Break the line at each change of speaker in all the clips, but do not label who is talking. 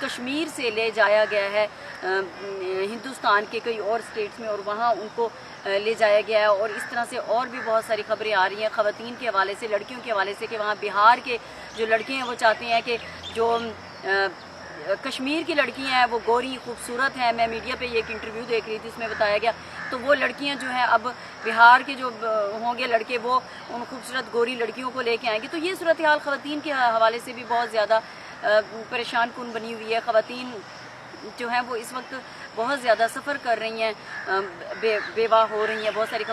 کشمیر سے لے جایا گیا ہے ہندوستان کے کئی اور اسٹیٹس میں اور وہاں ان کو لے جایا گیا ہے، اور اس طرح سے اور بھی بہت ساری خبریں آ رہی ہیں خواتین کے حوالے سے، لڑکیوں کے حوالے سے، کہ وہاں بہار کے جو لڑکے ہیں وہ چاہتے ہیں کہ جو کشمیر کی لڑکیاں ہیں وہ گوری خوبصورت ہیں. میں میڈیا پہ یہ ایک انٹرویو دیکھ رہی تھی، اس میں بتایا گیا تو وہ لڑکیاں جو ہیں اب بہار کے جو ہوں گے لڑکے وہ ان خوبصورت گوری لڑکیوں کو لے کے آئیں گے. تو یہ صورتحال خواتین کے حوالے سے بھی بہت زیادہ پریشان کن بنی ہوئی ہے. خواتین جو ہیں وہ اس وقت بہت زیادہ سفر کر رہی ہیں، بیوہ ہو رہی ہیں، بہت ساری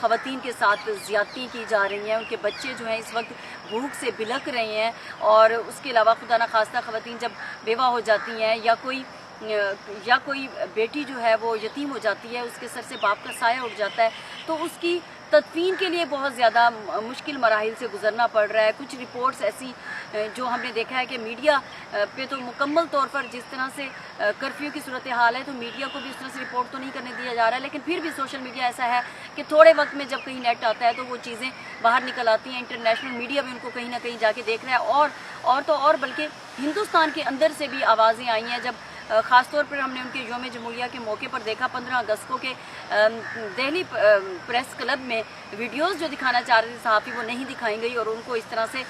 خواتین کے ساتھ زیادتی کی جا رہی ہیں، ان کے بچے جو ہیں اس وقت بھوک سے بلک رہے ہیں. اور اس کے علاوہ خدا نخواستہ خواتین جب بیوہ ہو جاتی ہیں یا کوئی بیٹی جو ہے وہ یتیم ہو جاتی ہے، اس کے سر سے باپ کا سایہ اٹھ جاتا ہے، تو اس کی تدفین کے لیے بہت زیادہ مشکل مراحل سے گزرنا پڑ رہا ہے. کچھ رپورٹس ایسی جو ہم نے دیکھا ہے کہ میڈیا پہ تو مکمل طور پر جس طرح سے کرفیو کی صورتحال ہے تو میڈیا کو بھی اس طرح سے رپورٹ تو نہیں کرنے دیا جا رہا ہے، لیکن پھر بھی سوشل میڈیا ایسا ہے کہ تھوڑے وقت میں جب کہیں نیٹ آتا ہے تو وہ چیزیں باہر نکل آتی ہیں. انٹرنیشنل میڈیا بھی ان کو کہیں نہ کہیں جا کے دیکھ رہا ہے، اور بلکہ ہندوستان کے اندر سے بھی آوازیں آئی ہیں. جب خاص طور پر ہم نے ان کے یوم جمہوریہ کے موقع پر دیکھا 15 اگست کو کہ دہلی پریس کلب میں ویڈیوز جو دکھانا چاہ رہے تھے صحافی وہ نہیں دکھائی گئی، اور ان کو اس طرح سے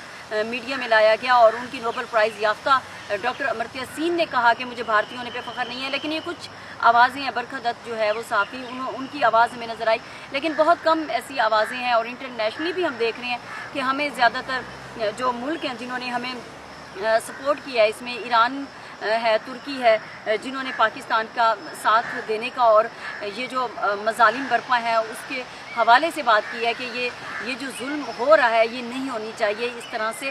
میڈیا میں لایا گیا. اور ان کی نوبل پرائز یافتہ ڈاکٹر امرتیہ سین نے کہا کہ مجھے بھارتی ہونے پہ فخر نہیں ہے. لیکن یہ کچھ آوازیں ہیں، برکھا دت جو ہے وہ صحافی ان کی آواز ہمیں نظر آئی، لیکن بہت کم ایسی آوازیں ہیں. اور انٹرنیشنلی بھی ہم دیکھ رہے ہیں کہ ہمیں زیادہ تر جو ملک ہیں جنہوں نے ہمیں سپورٹ کیا ہے، اس میں ایران ہے، ترکی ہے، جنہوں نے پاکستان کا ساتھ دینے کا اور یہ جو مظالم برپا ہیں اس کے حوالے سے بات کی ہے کہ یہ جو ظلم ہو رہا ہے یہ نہیں ہونی چاہیے. اس طرح سے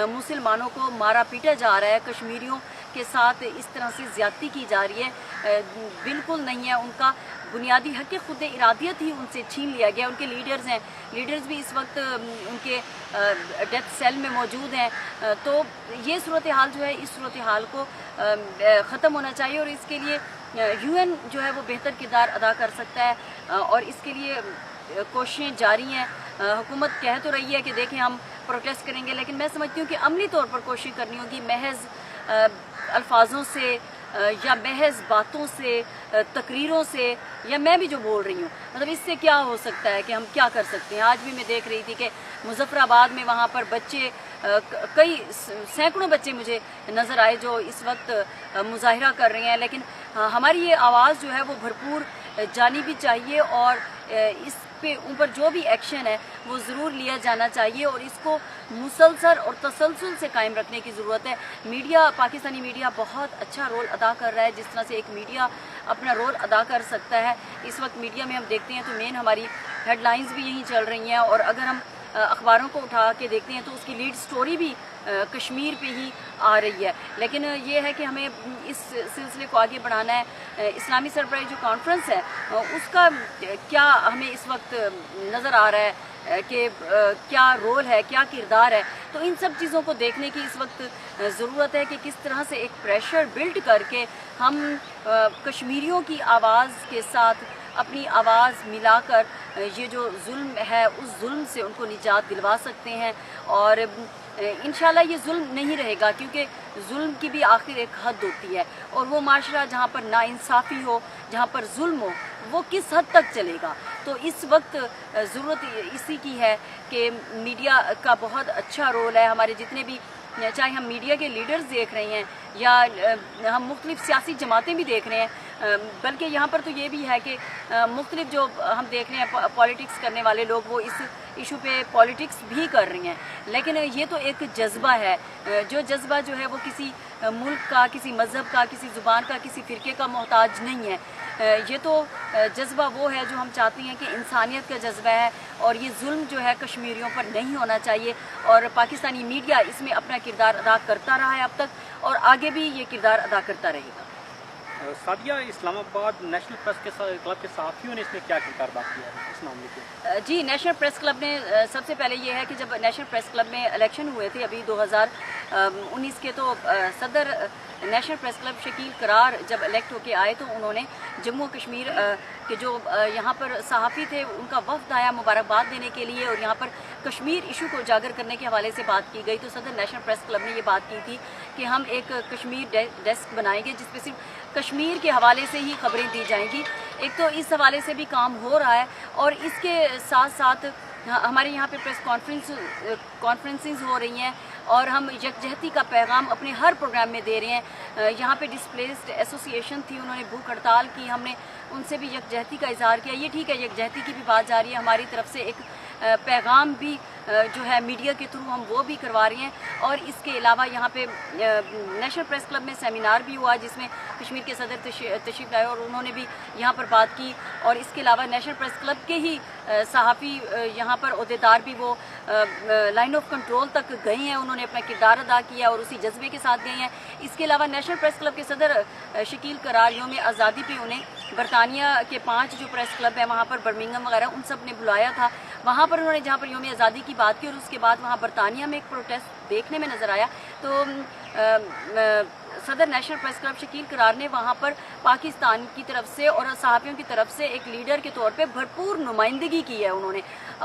مسلمانوں کو مارا پیٹا جا رہا ہے، کشمیریوں کے ساتھ اس طرح سے زیادتی کی جا رہی ہے، بالکل نہیں ہے. ان کا بنیادی حق خود ارادیت ہی ان سے چھین لیا گیا. ان کے لیڈرز ہیں، لیڈرز بھی اس وقت ان کے ڈیتھ سیل میں موجود ہیں. تو یہ صورتحال جو ہے، اس صورتحال کو ختم ہونا چاہیے، اور اس کے لیے UN جو ہے وہ بہتر کردار ادا کر سکتا ہے، اور اس کے لیے کوششیں جاری ہیں. حکومت کہہ تو رہی ہے کہ دیکھیں ہم پروٹیسٹ کریں گے، لیکن میں سمجھتی ہوں کہ عملی طور پر کوشش کرنی ہوگی. محض الفاظوں سے یا محض باتوں سے، تقریروں سے، یا میں بھی جو بول رہی ہوں، مطلب اس سے کیا ہو سکتا ہے کہ ہم کیا کر سکتے ہیں. آج بھی میں دیکھ رہی تھی کہ مظفر آباد میں وہاں پر بچے، کئی سینکڑوں بچے مجھے نظر آئے جو اس وقت مظاہرہ کر رہے ہیں. لیکن ہماری یہ آواز جو ہے وہ بھرپور جانی بھی چاہیے، اور اس پہ اوپر جو بھی ایکشن ہے وہ ضرور لیا جانا چاہیے، اور اس کو مسلسل اور تسلسل سے قائم رکھنے کی ضرورت ہے. میڈیا، پاکستانی میڈیا بہت اچھا رول ادا کر رہا ہے، جس طرح سے ایک میڈیا اپنا رول ادا کر سکتا ہے. اس وقت میڈیا میں ہم دیکھتے ہیں تو مین ہماری ہیڈ لائنز بھی یہی چل رہی ہیں، اور اگر ہم اخباروں کو اٹھا کے دیکھتے ہیں تو اس کی لیڈ سٹوری بھی کشمیر پہ ہی آ رہی ہے. لیکن یہ ہے کہ ہمیں اس سلسلے کو آگے بڑھانا ہے. اسلامی سربراہی جو کانفرنس ہے اس کا کیا ہمیں اس وقت نظر آ رہا ہے کہ کیا رول ہے، کیا کردار ہے. تو ان سب چیزوں کو دیکھنے کی اس وقت ضرورت ہے کہ کس طرح سے ایک پریشر بلڈ کر کے ہم کشمیریوں کی آواز کے ساتھ اپنی آواز ملا کر یہ جو ظلم ہے اس ظلم سے ان کو نجات دلوا سکتے ہیں. اور انشاءاللہ یہ ظلم نہیں رہے گا، کیونکہ ظلم کی بھی آخر ایک حد ہوتی ہے، اور وہ معاشرہ جہاں پر ناانصافی ہو، جہاں پر ظلم ہو، وہ کس حد تک چلے گا. تو اس وقت ضرورت اسی کی ہے کہ میڈیا کا بہت اچھا رول ہے. ہمارے جتنے بھی، چاہے ہم میڈیا کے لیڈرز دیکھ رہے ہیں یا ہم مختلف سیاسی جماعتیں بھی دیکھ رہے ہیں، بلکہ یہاں پر تو یہ بھی ہے کہ مختلف جو ہم دیکھ رہے ہیں پالیٹکس کرنے والے لوگ وہ اس ایشو پہ پالیٹکس بھی کر رہی ہیں. لیکن یہ تو ایک جذبہ ہے، جو جذبہ جو ہے وہ کسی ملک کا، کسی مذہب کا، کسی زبان کا، کسی فرقے کا محتاج نہیں ہے. یہ تو جذبہ وہ ہے جو ہم چاہتے ہیں کہ انسانیت کا جذبہ ہے، اور یہ ظلم جو ہے کشمیریوں پر نہیں ہونا چاہیے. اور پاکستانی میڈیا اس میں اپنا کردار ادا کرتا رہا ہے اب تک، اور آگے بھی یہ کردار ادا کرتا رہے گا.
سعدیہ، اسلام آباد نیشنل پریس کلب کے صحافیوں نے اس میں کیا کردار ادا کیا ہے اس معاملے کے؟
جی، نیشنل پریس کلب نے سب سے پہلے یہ ہے کہ جب نیشنل پریس کلب میں الیکشن ہوئے تھے ابھی 2019 کے، تو صدر نیشنل پریس کلب شکیل قرار جب الیکٹ ہو کے آئے تو انہوں نے جموں کشمیر کے جو یہاں پر صحافی تھے ان کا وفد آیا مبارکباد دینے کے لیے، اور یہاں پر کشمیر ایشو کو اجاگر کرنے کے حوالے سے بات کی گئی. تو صدر نیشنل پریس کلب نے یہ بات کی تھی کہ ہم ایک کشمیر ڈیسک بنائیں گے جس پہ صرف کشمیر کے حوالے سے ہی خبریں دی جائیں گی. ایک تو اس حوالے سے بھی کام ہو رہا ہے اور اس کے ساتھ ساتھ ہمارے یہاں پہ پریس کانفرنسز ہو رہی ہیں اور ہم یکجہتی کا پیغام اپنے ہر پروگرام میں دے رہے ہیں. یہاں پہ ڈسپلیسڈ ایسوسی ایشن تھی, انہوں نے بھوک ہڑتال کی, ہم نے ان سے بھی یکجہتی کا اظہار کیا. یہ ٹھیک ہے, یکجہتی کی بھی بات جا رہی ہے, ہماری طرف سے ایک پیغام بھی جو ہے میڈیا کے تھرو ہم وہ بھی کروا رہے ہیں. اور اس کے علاوہ یہاں پہ نیشنل پریس کلب میں سیمینار بھی ہوا جس میں کشمیر کے صدر تشریف لائے اور انہوں نے بھی یہاں پر بات کی. اور اس کے علاوہ نیشنل پریس کلب کے ہی صحافی یہاں پر عہدیدار بھی وہ لائن آف کنٹرول تک گئے ہیں, انہوں نے اپنا کردار ادا کیا اور اسی جذبے کے ساتھ گئے ہیں. اس کے علاوہ نیشنل پریس کلب کے صدر شکیل قرار یوم آزادی پہ انہیں برطانیہ کے 5 جو پریس کلب ہیں وہاں پر برمنگھم وغیرہ ان سب نے بلایا تھا. وہاں پر انہوں نے جہاں پر یوم آزادی کی بات کی اور اس کے بعد وہاں برطانیہ میں ایک پروٹیسٹ دیکھنے میں نظر آیا تو صدر نیشنل پریس کلب شکیل قرار نے وہاں پر پاکستان کی طرف سے اور صحافیوں کی طرف سے ایک لیڈر کے طور پہ بھرپور نمائندگی کی ہے. انہوں نے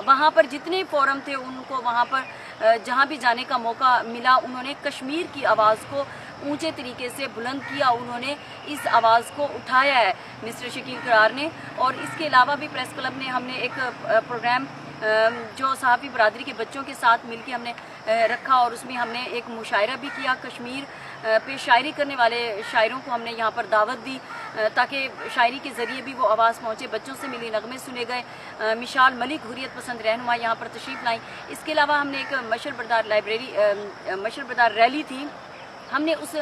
وہاں پر جتنے فورم تھے ان کو وہاں پر جہاں بھی جانے کا موقع ملا انہوں نے کشمیر کی آواز کو اونچے طریقے سے بلند کیا, انہوں نے اس آواز کو اٹھایا ہے مسٹر شکیل قرار نے. اور اس کے علاوہ بھی پریس کلب نے ہم نے ایک پروگرام جو صحافی برادری کے بچوں کے ساتھ مل کے ہم نے رکھا اور اس میں ہم نے ایک مشاعرہ بھی کیا. کشمیر پہ شاعری کرنے والے شاعروں کو ہم نے یہاں پر دعوت دی تاکہ شاعری کے ذریعے بھی وہ آواز پہنچے. بچوں سے ملی نغمے سنے گئے. مشال ملک حریت پسند رہنما یہاں پر تشریف لائیں. اس کے علاوہ ہم نے ایک مشر بردار ریلی تھی. ہم نے اس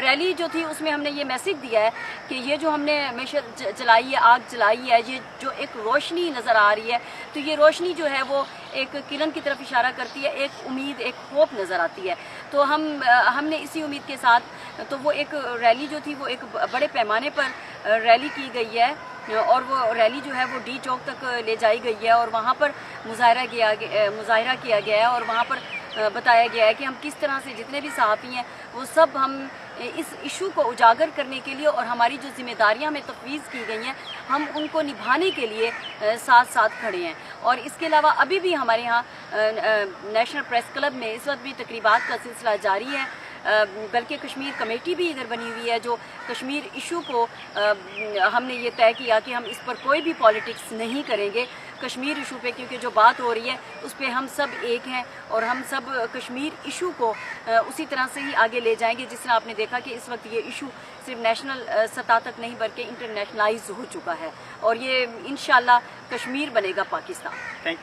ریلی جو تھی اس میں ہم نے یہ میسج دیا ہے کہ یہ جو ہم نے مشعل جلائی ہے, آگ جلائی ہے, یہ جو ایک روشنی نظر آ رہی ہے تو یہ روشنی جو ہے وہ ایک کرن کی طرف اشارہ کرتی ہے, ایک امید, ایک ہوپ نظر آتی ہے. تو ہم نے اسی امید کے ساتھ تو وہ ایک ریلی جو تھی وہ ایک بڑے پیمانے پر ریلی کی گئی ہے اور وہ ریلی جو ہے وہ ڈی چوک تک لے جائی گئی ہے اور وہاں پر مظاہرہ کیا گیا ہے اور وہاں پر بتایا گیا ہے کہ ہم کس طرح سے جتنے بھی صحافی ہیں وہ سب ہم اس ایشو کو اجاگر کرنے کے لیے اور ہماری جو ذمہ داریاں ہمیں تفویض کی گئی ہیں ہم ان کو نبھانے کے لیے ساتھ کھڑے ہیں. اور اس کے علاوہ ابھی بھی ہمارے یہاں نیشنل پریس کلب میں اس وقت بھی تقریبات کا سلسلہ جاری ہے, بلکہ کشمیر کمیٹی بھی ادھر بنی ہوئی ہے جو کشمیر ایشو کو ہم نے یہ طے کیا کہ ہم اس پر کوئی بھی پالیٹکس نہیں کریں گے کشمیر ایشو پہ, کیونکہ جو بات ہو رہی ہے اس پہ ہم سب ایک ہیں اور ہم سب کشمیر ایشو کو اسی طرح سے ہی آگے لے جائیں گے جس طرح آپ نے دیکھا کہ اس وقت یہ ایشو صرف نیشنل سطح تک نہیں بلکہ انٹرنیشنلائز ہو چکا ہے اور یہ انشاءاللہ کشمیر بنے گا پاکستان.